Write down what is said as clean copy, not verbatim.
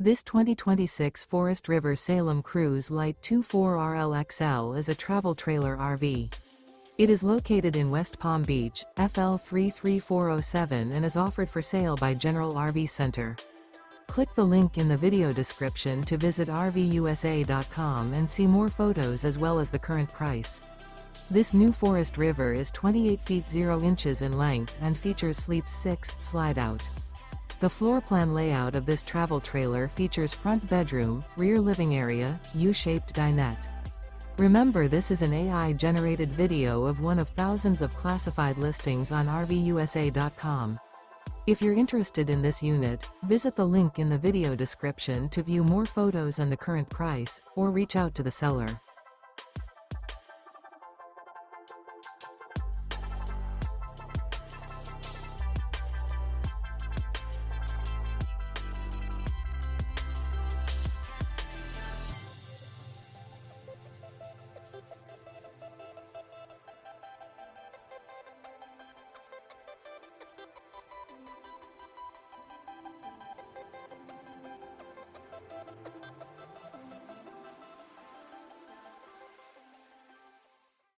This 2026 Forest River Salem Cruise Lite 24RLXL is a travel trailer RV. It is located in West Palm Beach, FL 33407 and is offered for sale by General RV Center. Click the link in the video description to visit RVUSA.com and see more photos as well as the current price. This new Forest River is 28 feet 0 inches in length and features Sleep 6 Slideout. The floor plan layout of this travel trailer features front bedroom, rear living area, U-shaped dinette. Remember, this is an AI-generated video of one of thousands of classified listings on RVUSA.com. If you're interested in this unit, visit the link in the video description to view more photos and the current price, or reach out to the seller.